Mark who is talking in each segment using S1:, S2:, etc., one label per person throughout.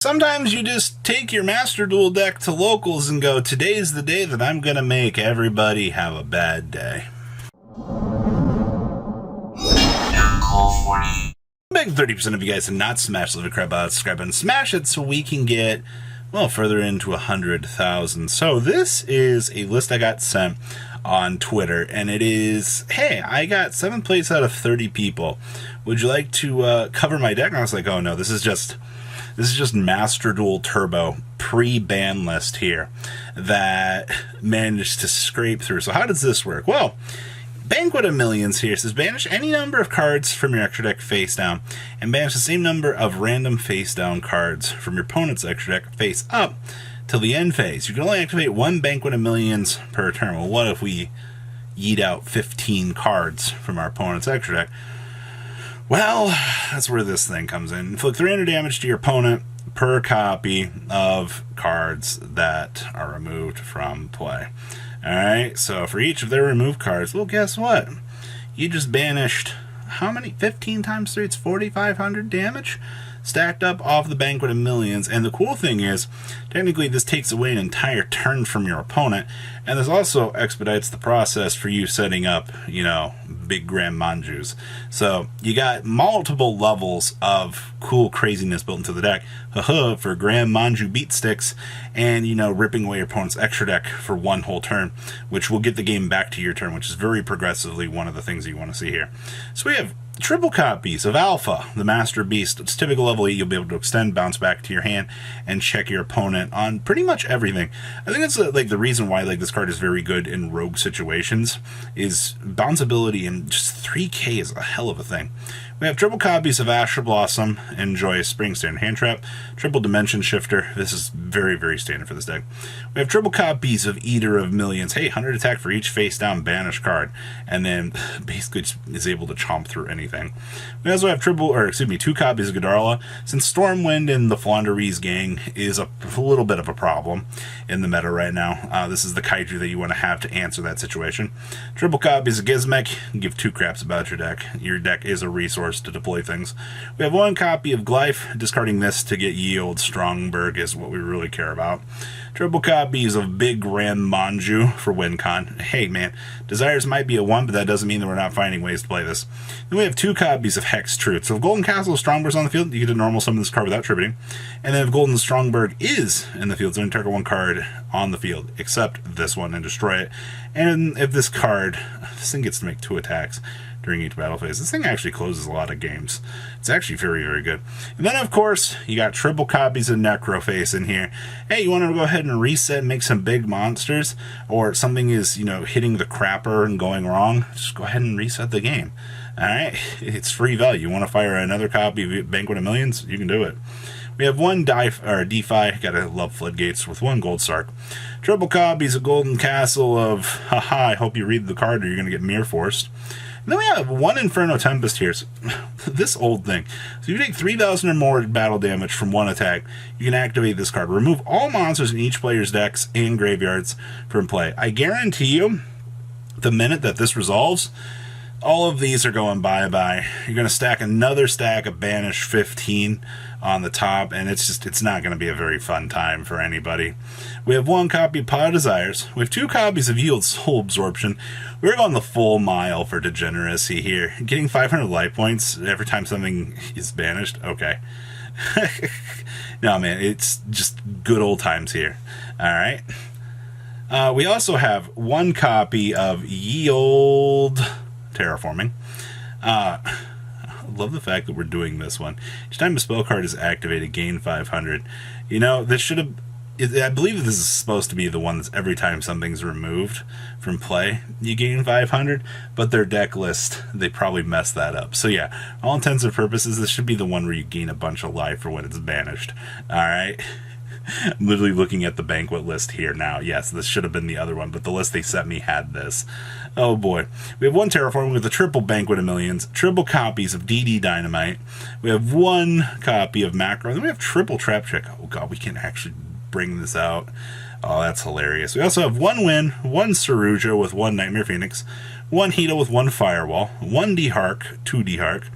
S1: Sometimes you just take your Master Duel deck to locals and go, today's the day that I'm going to make everybody have a bad day. Big 30% of you guys have not smashed the crap out, subscribe and smash it so we can get, well, further into 100,000. So this is a list I got sent on Twitter, and it is, hey, I got 7th place out of 30 people. Would you like to cover my deck? And I was like, oh no, this is just Master Duel Turbo pre-ban list here that managed to scrape through. So how does this work? Well, Banquet of Millions here says banish any number of cards from your extra deck face down and banish the same number of random face down cards from your opponent's extra deck face up till the end phase. You can only activate one Banquet of Millions per turn. Well, what if we yeet out 15 cards from our opponent's extra deck? Well, that's where this thing comes in. Inflict 300 damage to your opponent per copy of cards that are removed from play. Alright, so for each of their removed cards, well, guess what? You just banished, how many? 15 times 3, it's 4,500 damage? Stacked up off the Banquet of Millions. And the cool thing is, technically this takes away an entire turn from your opponent, and this also expedites the process for you setting up, you know, big Grand Manjus. So you got multiple levels of cool craziness built into the deck for Grand Manju beat sticks, and, you know, ripping away your opponent's extra deck for one whole turn, which will get the game back to your turn, which is very progressively one of the things you want to see here. So we have triple copies of Alpha, the Master Beast. It's typical level 8. You'll be able to extend, bounce back to your hand, and check your opponent on pretty much everything. I think that's like the reason why this card is very good in rogue situations, is bounceability, and just 3K is a hell of a thing. We have triple copies of Asher Blossom and Joyous Spring, standard hand trap. Triple Dimension Shifter. This is very, very standard for this deck. We have triple copies of Eater of Millions. Hey, 100 attack for each face down banish card, and then basically is able to chomp through anything. We also have two copies of Godarla. Since Stormwind and the Flaunderies gang is a little bit of a problem in the meta right now, this is the kaiju that you want to answer that situation. Triple copies of Gizmek. Give two craps about your deck. Your deck is a resource to deploy things. We have one copy of Glyph. Discarding this to get Yield Strongberg is what we really care about. Triple copies of Big Grand Manju for WinCon. Hey man, Desires might be a 1, but that doesn't mean that we're not finding ways to play this. Then we have two copies of Hex Truth. So if Golden Castle Strongbird's on the field, you get to normal summon this card without tributing. And then if Golden Strongberg is in the field, so you target one card on the field, except this one, and destroy it. And if this thing gets to make 2 attacks during each battle phase. This thing actually closes a lot of games. It's actually very, very good. And then, of course, you got triple copies of Necroface in here. Hey, you want to go ahead and reset and make some big monsters, or something is, you know, hitting the crapper and going wrong, just go ahead and reset the game. Alright, it's free value. You want to fire another copy of Banquet of Millions? You can do it. We have one DeFi, gotta love Floodgates, with one Gold Sark. Triple copies of Golden Castle of, haha, I hope you read the card or you're going to get Mirror Forced. And then we have one Inferno Tempest here. So, this old thing. So you take 3,000 or more battle damage from one attack, you can activate this card. Remove all monsters in each player's decks and graveyards from play. I guarantee you, the minute that this resolves, all of these are going bye-bye. You're going to stack another stack of Banish 15 on the top, and it's not going to be a very fun time for anybody. We have one copy of Pot of Desires. We have two copies of Yield Soul Absorption. We're going the full mile for degeneracy here. Getting 500 life points every time something is banished. Okay. No, man, it's just good old times here. Alright. We also have one copy of Yield Terraforming. I love the fact that we're doing this one. Each time a spell card is activated, gain 500. You know, this should have... I believe this is supposed to be the one that's every time something's removed from play, you gain 500, but their deck list, they probably messed that up. So yeah, all intents and purposes, this should be the one where you gain a bunch of life for when it's banished. Alright? I'm literally looking at the Banquet list here now. Yes, this should have been the other one, but the list they sent me had this. Oh boy. We have one Terraform with a triple Banquet of Millions, triple copies of DD Dynamite. We have one copy of Macro. Then we have triple Trap Check. Oh god, we can actually bring this out. Oh, that's hilarious. We also have one Win, one Saruja with one Nightmare Phoenix, one Hito with one Firewall, one D-Hark, two D-Hark,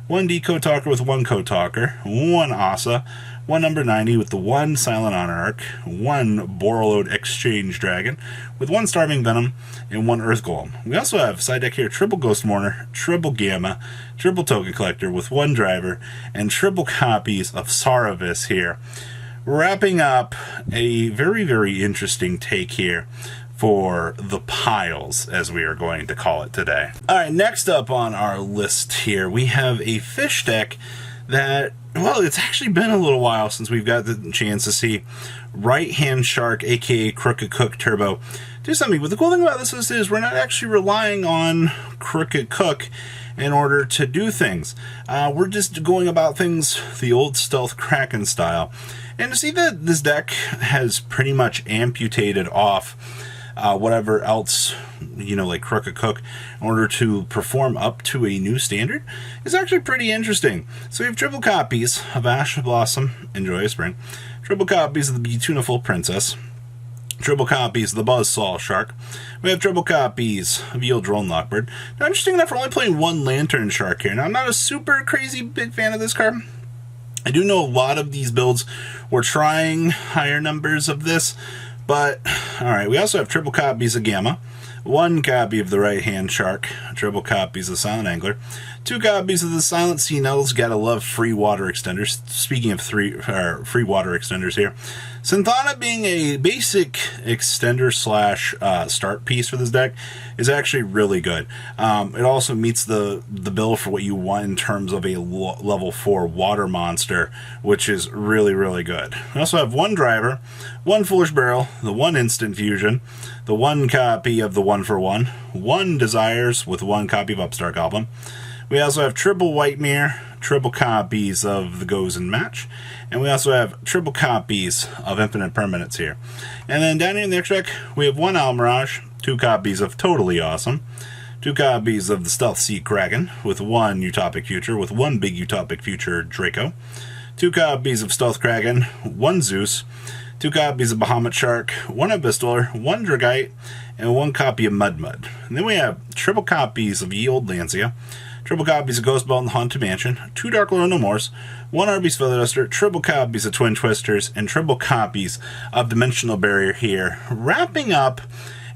S1: one D Code Talker with one Code Talker, one Asa, one number 90 with the one Silent Monarch, one Borreload Exchange Dragon, with one Starving Venom, and one Earth Golem. We also have side deck here triple Ghost Mourner, triple Gamma, triple Token Collector with one Driver, and triple copies of Saravis here. Wrapping up a very, very interesting take here for the piles, as we are going to call it today. Alright, next up on our list here, we have a fish deck that, well, it's actually been a little while since we've got the chance to see Right Hand Shark, aka Crooked Cook Turbo, do something. But the cool thing about this list is we're not actually relying on Crooked Cook in order to do things. We're just going about things the old Stealth Kraken style. And to see that this deck has pretty much amputated off whatever else, like Crooked Cook, in order to perform up to a new standard, is actually pretty interesting. So we have triple copies of Ash Blossom and Joyous Spring, triple copies of the Beautiful Princess, triple copies of the Buzzsaw Shark. We have triple copies of Yield Drone Lockbird. Now, interesting enough, we're only playing one Lantern Shark here. Now, I'm not a super crazy big fan of this card. I do know a lot of these builds were trying higher numbers of this, but, alright, we also have triple copies of Gamma, one copy of the Right Hand Shark, triple copies of Silent Angler, two copies of the Silent Sea Nettles. Gotta love free water extenders. Speaking of free water extenders here, Synthana, being a basic extender slash start piece for this deck, is actually really good. It also meets the bill for what you want in terms of a level 4 water monster, which is really, really good. We also have one Driver, one Foolish Barrel, the one Instant Fusion, the one copy of the 1-for-1, one Desires with one copy of Upstart Goblin. We also have triple White Mirror, triple copies of the Goes and Match, and we also have triple copies of Infinite Permanence here. And then down here in the extra deck, we have one Owl Mirage, two copies of Totally Awesome, two copies of the Stealth Sea Kraken, with one Utopic Future, with one big Utopic Future Draco, two copies of Stealth Kraken, one Zeus, two copies of Bahamut Shark, one Abyss Dweller, one Dragite, and one copy of Mud. And then we have triple copies of Ye Olde Lancia, triple copies of Ghost Belt and Haunted Mansion, two Dark Lord No Mores, one Arby's Feather Duster, triple copies of Twin Twisters, and triple copies of Dimensional Barrier here, wrapping up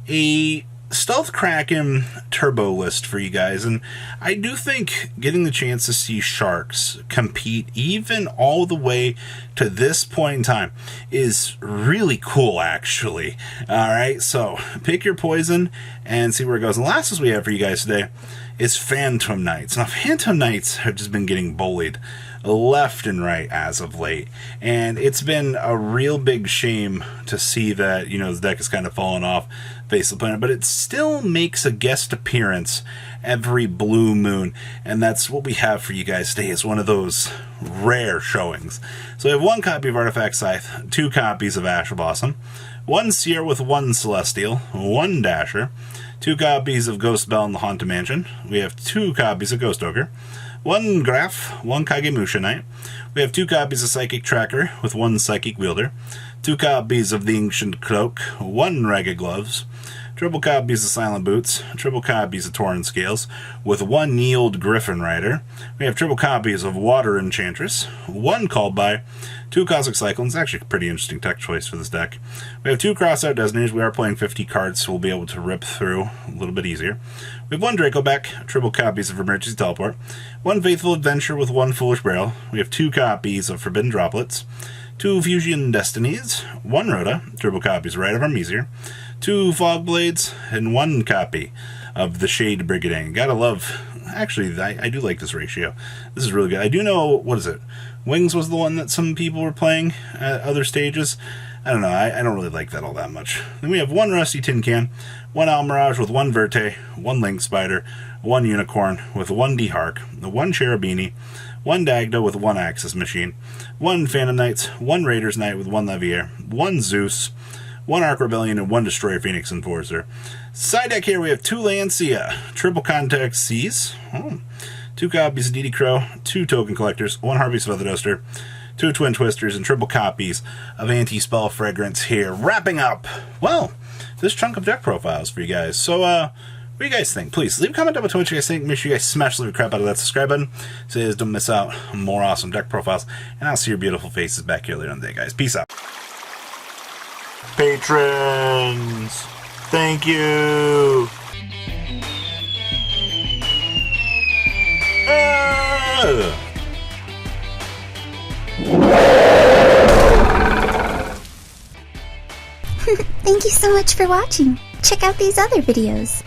S1: a Stealth Kraken turbo list for you guys. And I do think getting the chance to see Sharks compete even all the way to this point in time is really cool, actually. Alright, so pick your poison and see where it goes. And the last we have for you guys today is Phantom Knights. Now, Phantom Knights have just been getting bullied left and right as of late, and it's been a real big shame to see that, this deck has kind of fallen off face of the planet, but it still makes a guest appearance every blue moon, and that's what we have for you guys today. It's one of those rare showings. So we have one copy of Artifact Scythe, two copies of Ash Blossom, one Seer with one Celestial, one Dasher, two copies of Ghost Bell and the Haunted Mansion. We have two copies of Ghost Ogre, one Graph, one Kagemusha Knight. We have two copies of Psychic Tracker with one Psychic Wielder, two copies of the Ancient Cloak, one Ragged Gloves, triple copies of Silent Boots, triple copies of Torrent Scales, with one Yield Griffin Rider. We have triple copies of Water Enchantress, one Called By, two Cosmic Cyclones. Actually, a pretty interesting tech choice for this deck. We have two Crossout Detonators. We are playing 50 cards, so we'll be able to rip through a little bit easier. We have one Draco Back, triple copies of Emergency Teleport, one Faithful Adventure with one Foolish Barrel. We have two copies of Forbidden Droplets, two Fusion Destinies, one Rhoda, triple copies of Rite of Armesier, two Fog Blades, and one copy of the Shade Brigading. Gotta love... Actually, I do like this ratio. This is really good. I do know, what is it? Wings was the one that some people were playing at other stages. I don't know. I don't really like that all that much. Then we have one Rusty Tin Can, one Owl Mirage with one Verte, one Link Spider, one Unicorn with one D-Hark, one Cherubini, one Dagda with one Axis Machine, one Phantom Knights, one Raiders Knight with one Levier, one Zeus, one Ark Rebellion, and one Destroyer Phoenix Enforcer. Side deck here we have two Lancia, triple Contact Seas, two copies of DD Crow, two Token Collectors, one Harvey's Feather Duster, two Twin Twisters, and triple copies of Anti-Spell Fragrance here. Wrapping up, well, this chunk of deck profiles for you guys. So, What do you guys think? Please leave a comment down below what you guys think. Make sure you guys smash the crap out of that subscribe button so you guys don't miss out on more awesome deck profiles. And I'll see your beautiful faces back here later in the day, guys. Peace out. Patrons, thank you.
S2: Thank you so much for watching. Check out these other videos.